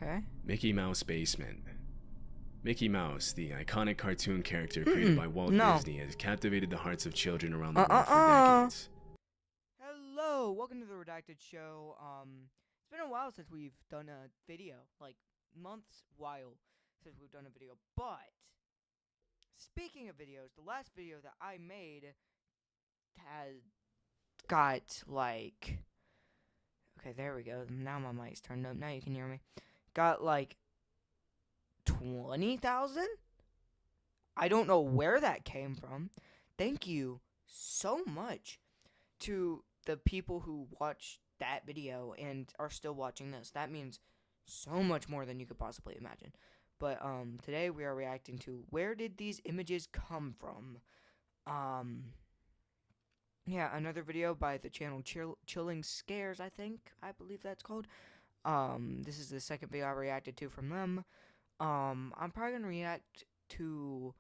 Okay. Mickey Mouse Basement. Mickey Mouse, the iconic cartoon character created by Walt No. Disney, has captivated the hearts of children around the world for decades. Hello, welcome to the Redacted Show. It's been a while since we've done a video, like months while since we've done a video. But speaking of videos, the last video that I made has got like, okay, there we go. Now my mic's turned up. Now you can hear me. Got like 20,000. I don't know where that came from. Thank you so much to the people who watched that video and are still watching this. That means so much more than you could possibly imagine. But today we are reacting to where did these images come from? Yeah, another video by the channel Chilling Scares, I believe that's called. This is the second video I reacted to from them. I'm probably gonna react to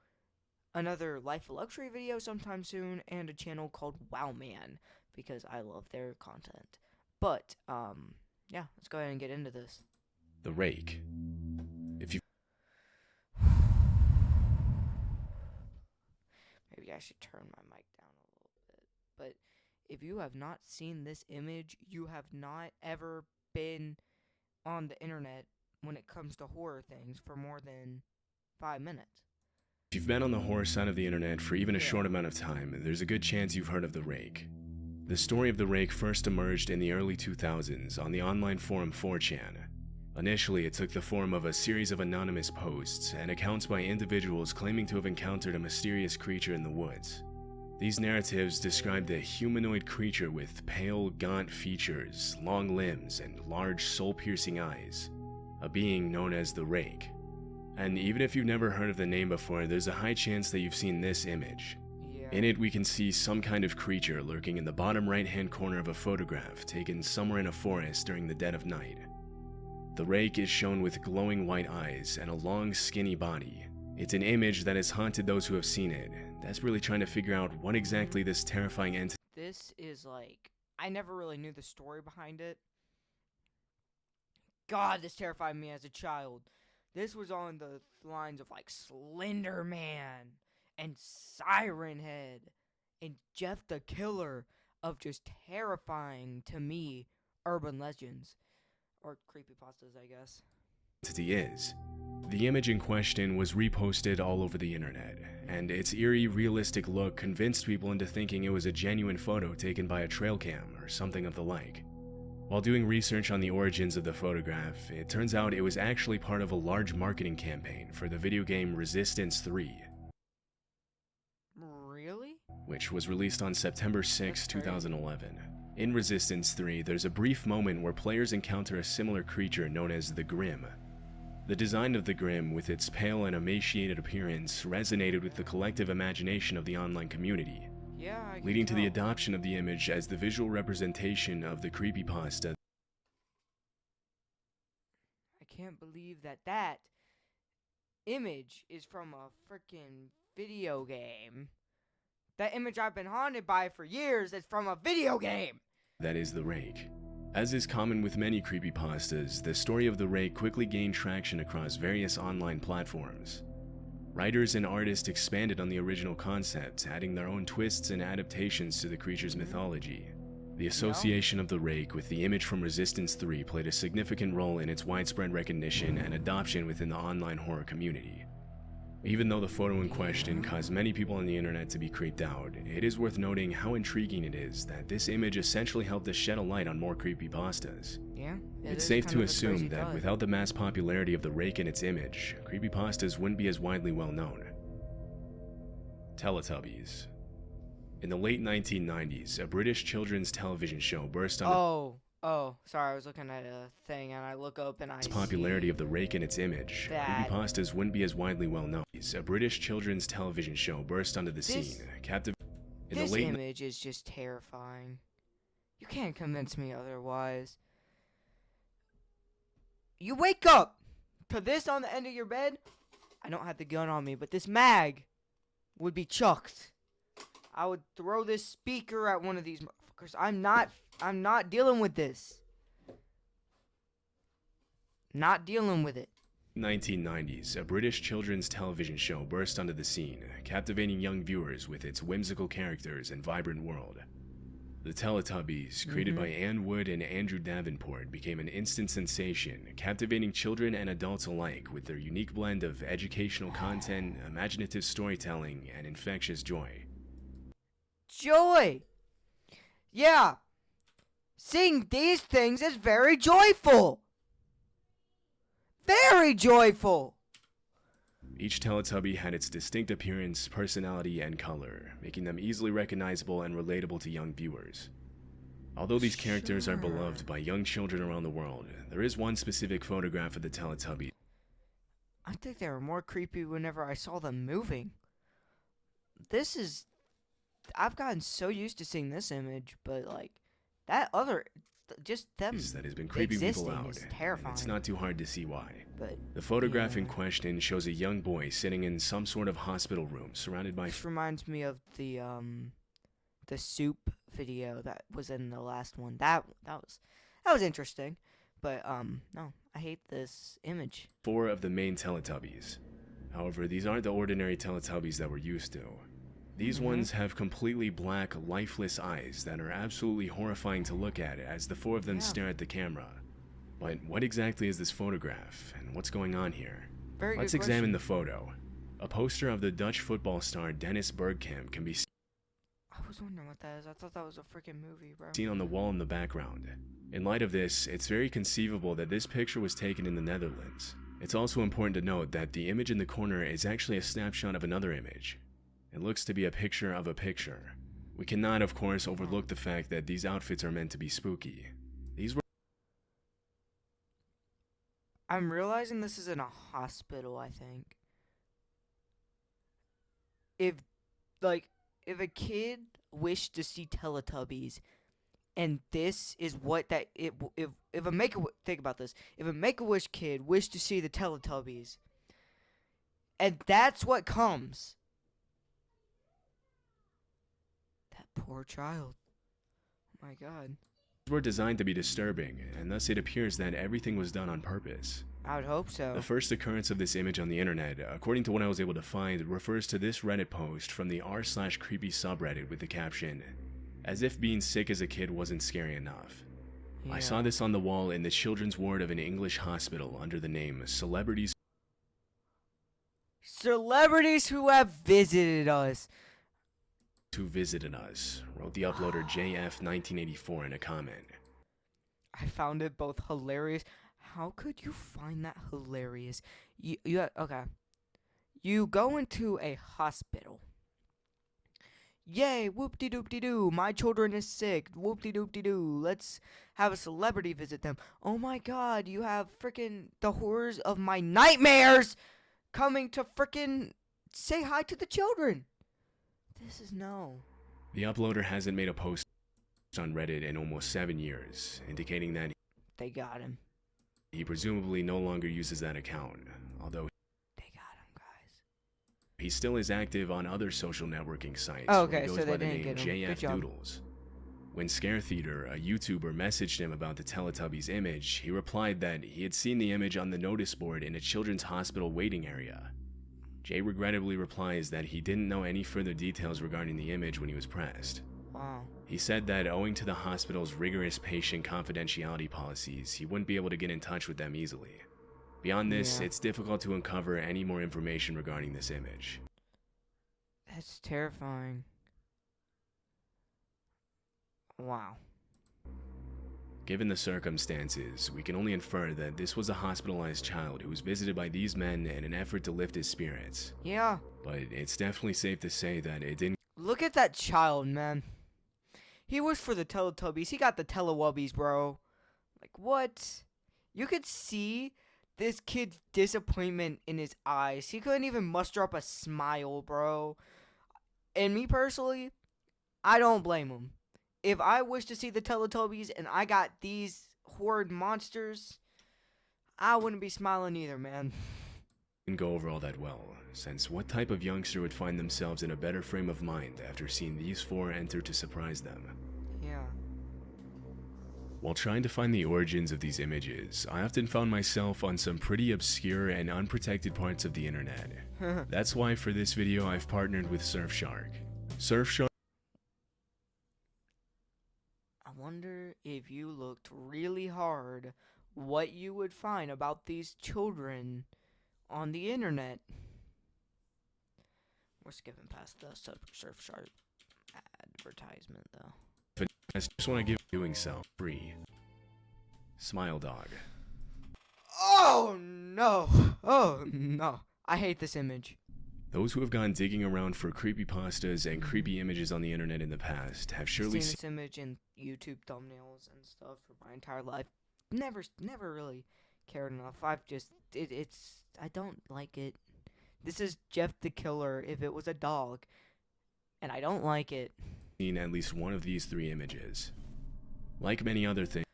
another Life of Luxury video sometime soon, and a channel called Wow Man, because I love their content. But, yeah, let's go ahead and get into this. The Rake. If you Maybe I should turn my mic down a little bit. But if you have not seen this image, you have not ever been on the internet when it comes to horror things for more than 5 minutes. If you've been on the horror side of the internet for even a short amount of time, there's a good chance you've heard of the Rake. The story of the Rake first emerged in the early 2000s on the online forum 4chan. Initially, it took the form of a series of anonymous posts and accounts by individuals claiming to have encountered a mysterious creature in the woods. These narratives described a humanoid creature with pale, gaunt features, long limbs, and large soul-piercing eyes, a being known as the Rake. And even if you've never heard of the name before, there's a high chance that you've seen this image. In it, we can see some kind of creature lurking in the bottom right-hand corner of a photograph taken somewhere in a forest during the dead of night. The Rake is shown with glowing white eyes and a long, skinny body. It's an image that has haunted those who have seen it, desperately trying to figure out what exactly this terrifying entity. This is like, I never really knew the story behind it. God, this terrified me as a child. This was on the lines of like Slender Man and Siren Head and Jeff the Killer, of just terrifying to me urban legends. Or creepypastas, I guess. Is. The image in question was reposted all over the internet, and its eerie, realistic look convinced people into thinking it was a genuine photo taken by a trail cam or something of the like. While doing research on the origins of the photograph, it turns out it was actually part of a large marketing campaign for the video game Resistance 3. Really? Which was released on September 6, 2011. In Resistance 3, there's a brief moment where players encounter a similar creature known as the Grim. The design of the Grim, with its pale and emaciated appearance, resonated with the collective imagination of the online community, leading to the adoption of the image as the visual representation of the creepypasta. I can't believe that image is from a freaking video game. That image I've been haunted by for years is from a video game! That is the Rake. As is common with many creepypastas, the story of the Rake quickly gained traction across various online platforms. Writers and artists expanded on the original concept, adding their own twists and adaptations to the creature's mythology. The association of the Rake with the image from Resistance 3 played a significant role in its widespread recognition and adoption within the online horror community. Even though the photo in question caused many people on the internet to be creeped out, it is worth noting how intriguing it is that this image essentially helped to shed a light on more creepypastas. Yeah, it's safe to assume that without the mass popularity of the Rake and its image, creepypastas wouldn't be as widely well known. Teletubbies. In the late 1990s, a British children's television show burst on Oh, sorry, I was looking at a thing and I look up and I see popularity of the Rake and its image, creepypastas wouldn't be as widely well known. A British children's television show burst onto the scene, This image is just terrifying. You can't convince me otherwise. You wake up to this on the end of your bed. I don't have the gun on me, but this mag would be chucked. I would throw this speaker at one of these motherfuckers. I'm not dealing with this. Not dealing with it. 1990s, a British children's television show burst onto the scene, captivating young viewers with its whimsical characters and vibrant world. The Teletubbies, created by Ann Wood and Andrew Davenport, became an instant sensation, captivating children and adults alike with their unique blend of educational content, imaginative storytelling, and infectious joy. Joy! Yeah! Seeing these things is very joyful! Very joyful! Each Teletubby had its distinct appearance, personality, and color, making them easily recognizable and relatable to young viewers. Although these characters are beloved by young children around the world, there is one specific photograph of the Teletubbies. I think they were more creepy whenever I saw them moving. I've gotten so used to seeing this image, but like, that other, just them that has been creeping people out, is terrifying. and it's not too hard to see why. But The photograph in question shows a young boy sitting in some sort of hospital room, surrounded by this reminds me of the soup video that was in the last one. That was interesting, but no, I hate this image. 4 of the main Teletubbies. However, these aren't the ordinary Teletubbies that we're used to. These ones have completely black, lifeless eyes that are absolutely horrifying to look at as the 4 of them stare at the camera. But what exactly is this photograph, and what's going on here? Let's examine the photo. A poster of the Dutch football star Dennis Bergkamp can be I was wondering what that is. I thought that was a freaking movie, bro. seen on the wall in the background. In light of this, it's very conceivable that this picture was taken in the Netherlands. It's also important to note that the image in the corner is actually a snapshot of another image. It looks to be a picture of a picture. We cannot, of course, overlook the fact that these outfits are meant to be spooky. I'm realizing this is in a hospital, I think. If a kid wished to see Teletubbies, and this is what that if a think about this, if a Make-A-Wish kid wished to see the Teletubbies, and that's what comes, that poor child. Oh my God. Were designed to be disturbing, and thus it appears that everything was done on purpose. I would hope so. The first occurrence of this image on the internet, according to what I was able to find, refers to this Reddit post from the r/creepy subreddit with the caption, "As if being sick as a kid wasn't scary enough." I saw this on the wall in the children's ward of an English hospital under the name Celebrities Who have visited us. Who visited us, wrote the uploader JF1984 in a comment. I found it both hilarious. How could you find that hilarious? Okay. You go into a hospital. Yay, whoop-de-doop-de-doo, my children is sick, whoop-de-doop-de-doo, let's have a celebrity visit them. Oh my God, you have frickin' the horrors of my nightmares coming to frickin' say hi to the children. This is no. The uploader hasn't made a post on Reddit in almost 7 years, indicating that they got him. He presumably no longer uses that account, although they got him, guys. He still is active on other social networking sites. Oh, okay, where he goes so by they the didn't name get him. Good JF job. Doodles. When Scare Theater, a YouTuber, messaged him about the Teletubbies image, he replied that he had seen the image on the notice board in a children's hospital waiting area. Jay regrettably replies that he didn't know any further details regarding the image when he was pressed. Wow. He said that owing to the hospital's rigorous patient confidentiality policies, he wouldn't be able to get in touch with them easily. Beyond this, it's difficult to uncover any more information regarding this image. That's terrifying. Wow. Given the circumstances, we can only infer that this was a hospitalized child who was visited by these men in an effort to lift his spirits. Yeah. But it's definitely safe to say that it didn't. Look at that child, man. He wished for the Teletubbies. He got the Telewubbies, bro. Like, what? You could see this kid's disappointment in his eyes. He couldn't even muster up a smile, bro. And me personally, I don't blame him. If I wish to see the Teletubbies and I got these horrid monsters, I wouldn't be smiling either, man. Didn't go over all that well, since what type of youngster would find themselves in a better frame of mind after seeing these 4 enter to surprise them? Yeah. While trying to find the origins of these images, I often found myself on some pretty obscure and unprotected parts of the internet. That's why for this video I've partnered with Surfshark. Surfshark. I wonder if you looked really hard what you would find about these children on the internet. We're skipping past the Surfshark advertisement though. I just want to give doing so free. Smile Dog. Oh no! Oh no! I hate this image. Those who have gone digging around for creepypastas and creepy images on the internet in the past have surely seen this image in YouTube thumbnails and stuff for my entire life. Never really cared enough. I don't like it. This is Jeff the Killer if it was a dog, and I don't like it. Seen at least one of these three images. Like many other things,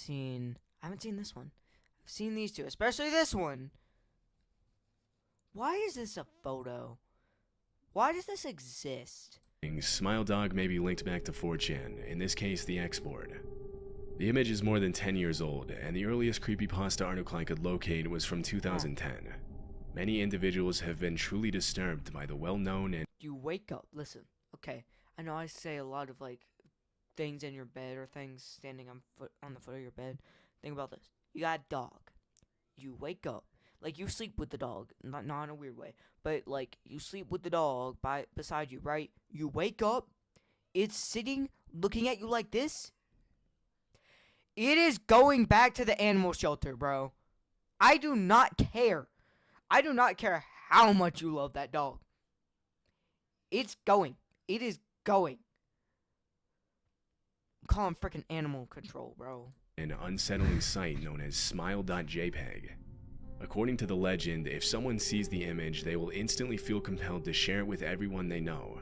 I haven't seen this one. I've seen these two, especially this one. Why is this a photo? Why does this exist? Smile Dog may be linked back to 4chan, in this case the export. The image is more than 10 years old, and the earliest creepypasta article I could locate was from 2010. Many individuals have been truly disturbed by the well-known and... You wake up, listen, okay, I know I say a lot of, like, things in your bed or things standing on the foot of your bed. Think about this. You got a dog. You wake up. Like, you sleep with the dog. Not in a weird way. But, like, you sleep with the dog beside you, right? You wake up. It's sitting, looking at you like this. It is going back to the animal shelter, bro. I do not care. I do not care how much you love that dog. It's going. It is going. Call him freaking animal control, bro. An unsettling site known as smile.jpg. According to the legend, if someone sees the image, they will instantly feel compelled to share it with everyone they know.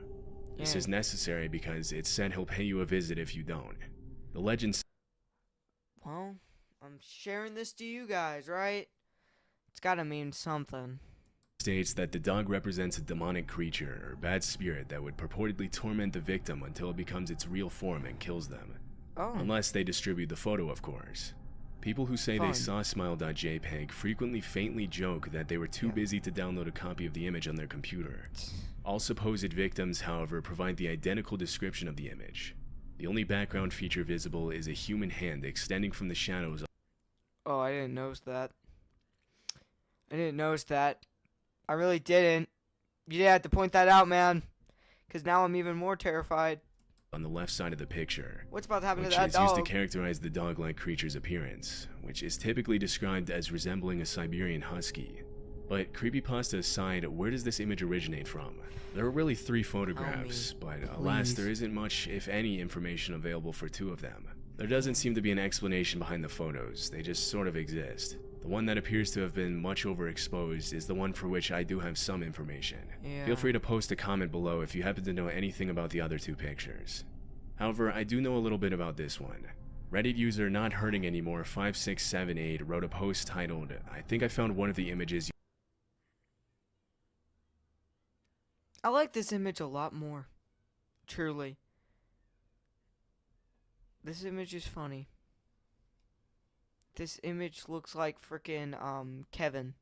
This is necessary because it's said he'll pay you a visit if you don't. The legend... Well, I'm sharing this to you guys, right? It's gotta mean something. States that the dog represents a demonic creature or bad spirit that would purportedly torment the victim until it becomes its real form and kills them. Oh. Unless they distribute the photo, of course. People who say they saw smile.jpg frequently faintly joke that they were too busy to download a copy of the image on their computer. All supposed victims, however, provide the identical description of the image. The only background feature visible is a human hand extending from the shadows. Oh, I didn't notice that. I really didn't. You didn't have to point that out, man. Because now I'm even more terrified. On the left side of the picture, what's about to happen to that which is dog? used to characterize the dog-like creature's appearance, which is typically described as resembling a Siberian husky. But creepypasta aside, where does this image originate from? There are really three photographs, but alas, there isn't much, if any, information available for two of them. There doesn't seem to be an explanation behind the photos, they just sort of exist. The one that appears to have been much overexposed is the one for which I do have some information. Feel free to post a comment below if you happen to know anything about the other two pictures. However, I do know a little bit about this one. Reddit user Not Hurting Anymore 5678 wrote a post titled, "I think I found one of the images." I like this image a lot more. Truly. This image is funny. This image looks like freaking Kevin,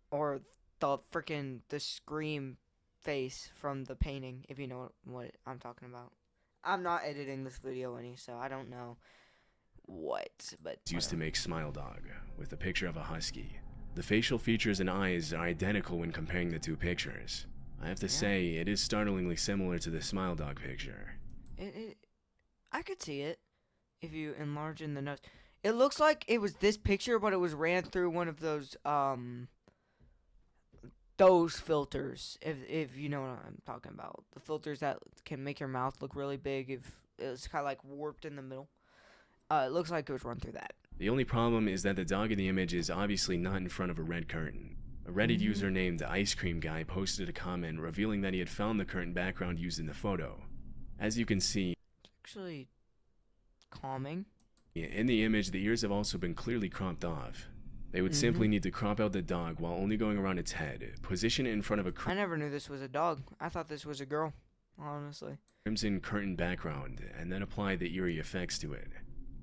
or the Scream face from the painting, if you know what I'm talking about. I'm not editing this video any, so I don't know what, but it's used to make Smile Dog, with a picture of a husky. The facial features and eyes are identical when comparing the two pictures. I have to say, it is startlingly similar to the Smile Dog picture. I could see it if you enlarge in the nose. It looks like it was this picture, but it was ran through one of those filters. If you know what I'm talking about, the filters that can make your mouth look really big. If it's kind of like warped in the middle, it looks like it was run through that. The only problem is that the dog in the image is obviously not in front of a red curtain. A Reddit user named Ice Cream Guy posted a comment revealing that he had found the curtain background used in the photo. As you can see, it's actually calming. In the image, the ears have also been clearly cropped off. They would simply need to crop out the dog while only going around its head, position it in front of a I never knew this was a dog. I thought this was a girl, honestly. Crimson curtain background, and then apply the eerie effects to it.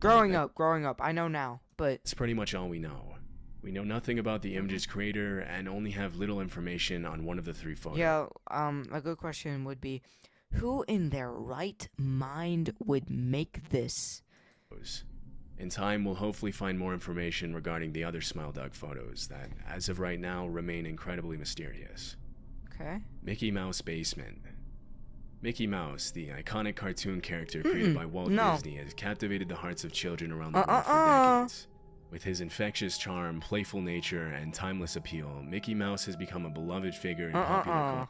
Growing up, I know now, but That's pretty much all we know. We know nothing about the image's creator and only have little information on one of the 3 photos. yeah, a good question would be, who in their right mind would make this? In time, we'll hopefully find more information regarding the other Smile Dog photos that, as of right now, remain incredibly mysterious. Okay. Mickey Mouse Basement. Mickey Mouse, the iconic cartoon character created by Walt Disney, has captivated the hearts of children around the world for decades. With his infectious charm, playful nature, and timeless appeal, Mickey Mouse has become a beloved figure in popular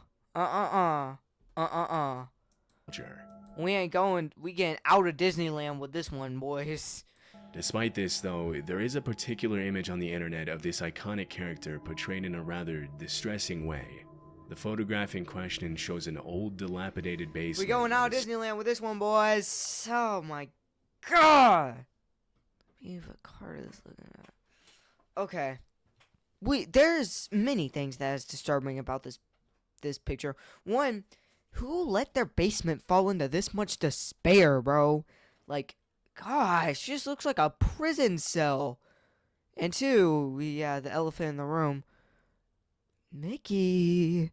culture. We getting out of Disneyland with this one, boys. Despite this, though, there is a particular image on the internet of this iconic character portrayed in a rather distressing way. The photograph in question shows an old, dilapidated basement. We going out of Disneyland with this one, boys. Oh my god. What card is looking at? Okay. There's many things that is disturbing about this picture. One, who let their basement fall into this much despair, bro? Like, gosh, just looks like a prison cell. And 2, the elephant in the room. Mickey,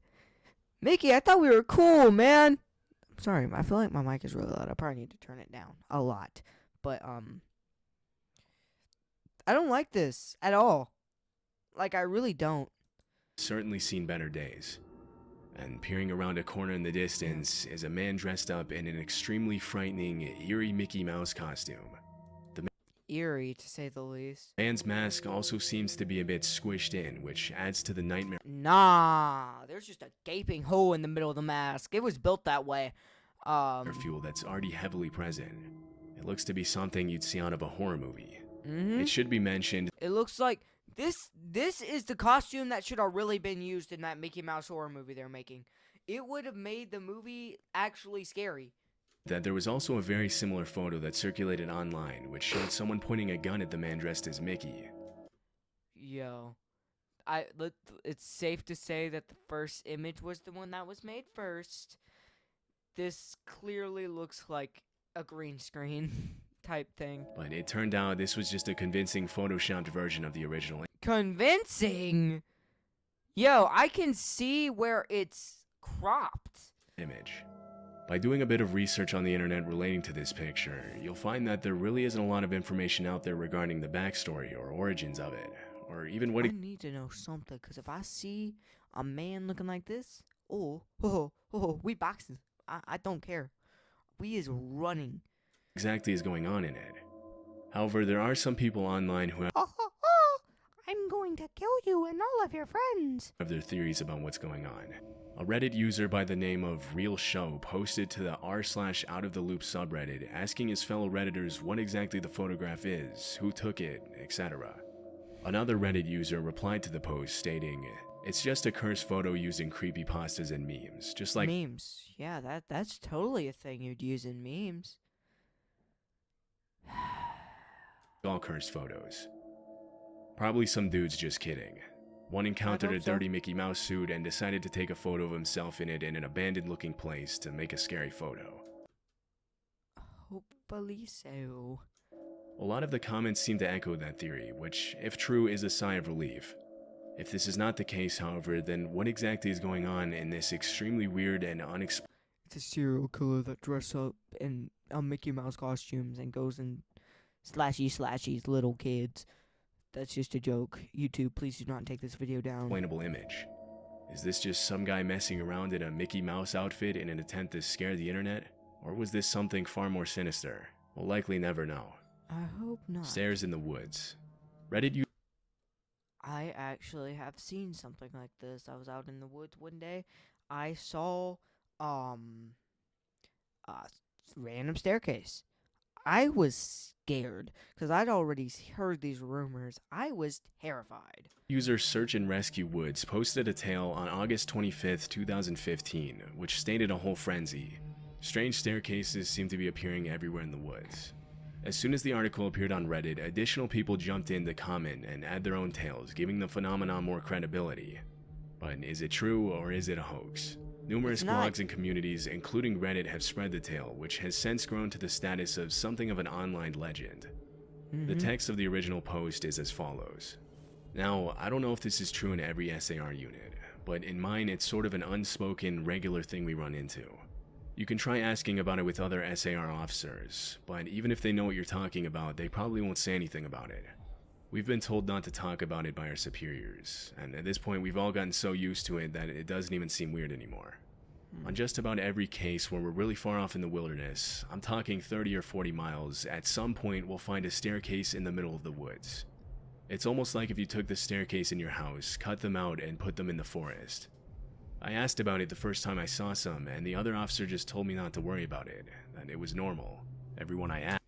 I thought we were cool, man. I'm sorry, I feel like my mic is really loud. I probably need to turn it down a lot. But, I don't like this at all. Like, I really don't. Certainly seen better days. And peering around a corner in the distance is a man dressed up in an extremely frightening, eerie Mickey Mouse costume. Eerie, to say the least. Man's mask also seems to be a bit squished in, which adds to the nightmare. Nah, there's just a gaping hole in the middle of the mask. It was built that way. Fuel that's already heavily present. It looks to be something you'd see out of a horror movie. It should be mentioned. It looks like this is the costume that should have really been used in that Mickey Mouse horror movie they're making. It would have made the movie actually scary. That there was also a very similar photo that circulated online, which showed someone pointing a gun at the man dressed as Mickey. Yo, it's safe to say that the first image was the one that was made first. This clearly looks like a green screen type thing. But it turned out this was just a convincing photoshopped version of the original. Convincing? Yo, I can see where it's cropped. Image. By doing a bit of research on the internet relating to this picture, you'll find that there really isn't a lot of information out there regarding the backstory or origins of it, or even what I need to know something, because if I see a man looking like this, we boxing. I don't care. We is running. Exactly is going on in it. However, there are some people online who I'm going to kill you and all of your friends. Have their theories about what's going on. A Reddit user by the name of Real Show posted to the r/OutOfTheLoop subreddit asking his fellow Redditors what exactly the photograph is, who took it, etc. Another Reddit user replied to the post stating, "It's just a cursed photo used in creepypastas and memes, just like memes. Yeah, that's totally a thing you'd use in memes. all cursed photos. Probably some dude's just kidding. One encountered a dirty Mickey Mouse suit and decided to take a photo of himself in it in an abandoned-looking place to make a scary photo. Hopefully so. A lot of the comments seem to echo that theory, which, if true, is a sigh of relief. If this is not the case, however, then what exactly is going on in this extremely weird and unexplained... It's a serial killer that dresses up in Mickey Mouse costumes and goes and slashies little kids. That's just a joke. YouTube, please do not take this video down. ...explainable image. Is this just some guy messing around in a Mickey Mouse outfit in an attempt to scare the internet? Or was this something far more sinister? We'll likely never know. I hope not. Stairs in the woods. Reddit I actually have seen something like this. I was out in the woods one day. I saw a random staircase. I was scared because I'd already heard these rumors. I was terrified. User Search and Rescue Woods posted a tale on August 25th, 2015, which stated a whole frenzy. Strange staircases seem to be appearing everywhere in the woods. As soon as the article appeared on Reddit, additional people jumped in to comment and add their own tales, giving the phenomenon more credibility. But is it true or is it a hoax? Numerous blogs and communities, including Reddit, have spread the tale, which has since grown to the status of something of an online legend. The text of the original post is as follows. Now, I don't know if this is true in every SAR unit, but in mine it's sort of an unspoken, regular thing we run into. You can try asking about it with other SAR officers, but even if they know what you're talking about, they probably won't say anything about it. We've been told not to talk about it by our superiors, and at this point we've all gotten so used to it that it doesn't even seem weird anymore. On just about every case where we're really far off in the wilderness, I'm talking 30 or 40 miles, at some point we'll find a staircase in the middle of the woods. It's almost like if you took the staircase in your house, cut them out, and put them in the forest. I asked about it the first time I saw some, and the other officer just told me not to worry about it, that it was normal. Everyone I asked...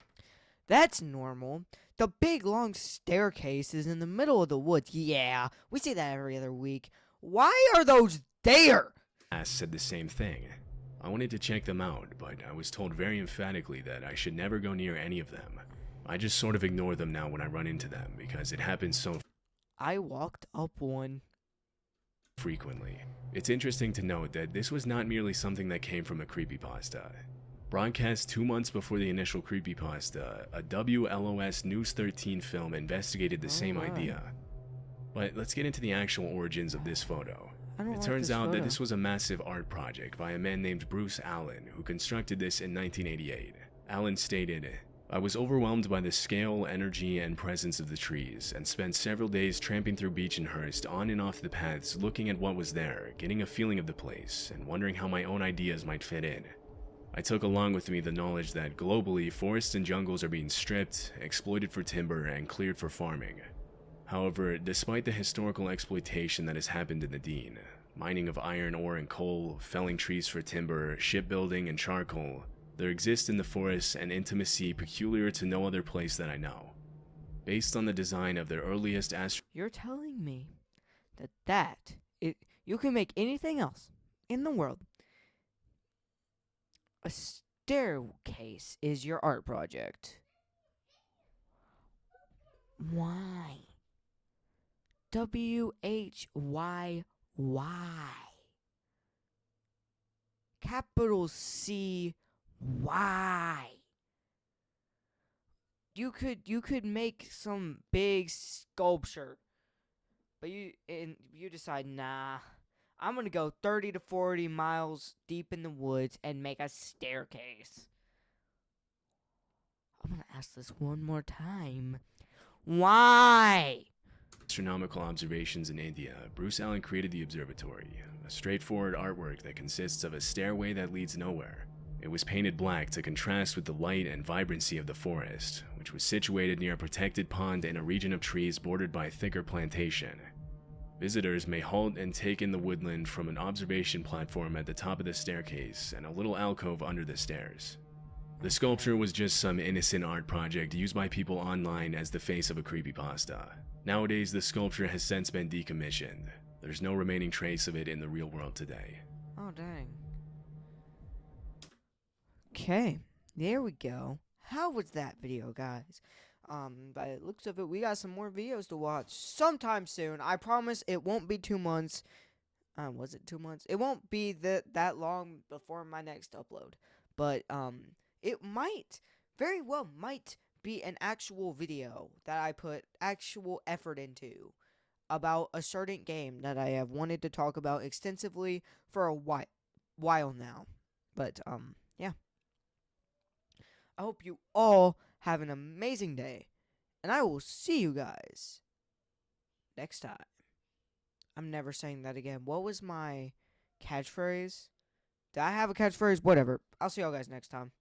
That's normal. The big long staircase is in the middle of the woods. Yeah, we see that every other week. Why are those there? said the same thing. I wanted to check them out, but I was told very emphatically that I should never go near any of them. I just sort of ignore them now when I run into them, because it happens so I walked up one frequently. It's interesting to note that this was not merely something that came from a creepypasta. Broadcast 2 months before the initial creepypasta, a WLOS News 13 film investigated the same idea. But let's get into the actual origins of this photo. It turns out that this was a massive art project by a man named Bruce Allen, who constructed this in 1988. Allen stated, "I was overwhelmed by the scale, energy, and presence of the trees, and spent several days tramping through Beechenhurst on and off the paths, looking at what was there, getting a feeling of the place, and wondering how my own ideas might fit in. I took along with me the knowledge that globally, forests and jungles are being stripped, exploited for timber, and cleared for farming. However, despite the historical exploitation that has happened in the Dean, mining of iron ore and coal, felling trees for timber, shipbuilding, and charcoal, there exists in the forests an intimacy peculiar to no other place that I know. Based on the design of their earliest You're telling me that you can make anything else in the world. A staircase is your art project. Why? WHYY. Capital C Y. You could make some big sculpture, but you decide, nah, I'm gonna go 30 to 40 miles deep in the woods and make a staircase. I'm gonna ask this one more time. Why? astronomical observations in India, Bruce Allen created the observatory, a straightforward artwork that consists of a stairway that leads nowhere. It was painted black to contrast with the light and vibrancy of the forest, which was situated near a protected pond in a region of trees bordered by a thicker plantation. Visitors may halt and take in the woodland from an observation platform at the top of the staircase and a little alcove under the stairs. The sculpture was just some innocent art project used by people online as the face of a creepypasta. Nowadays, the sculpture has since been decommissioned. There's no remaining trace of it in the real world today. Oh, dang. Okay, there we go. How was that video, guys? By the looks of it, we got some more videos to watch sometime soon. I promise it won't be 2 months. Was it 2 months? It won't be that long before my next upload. But, it very well might be an actual video that I put actual effort into about a certain game that I have wanted to talk about extensively for a while now. But, yeah. I hope you all have an amazing day, and I will see you guys next time. I'm never saying that again. What was my catchphrase? Did I have a catchphrase? Whatever. I'll see y'all guys next time.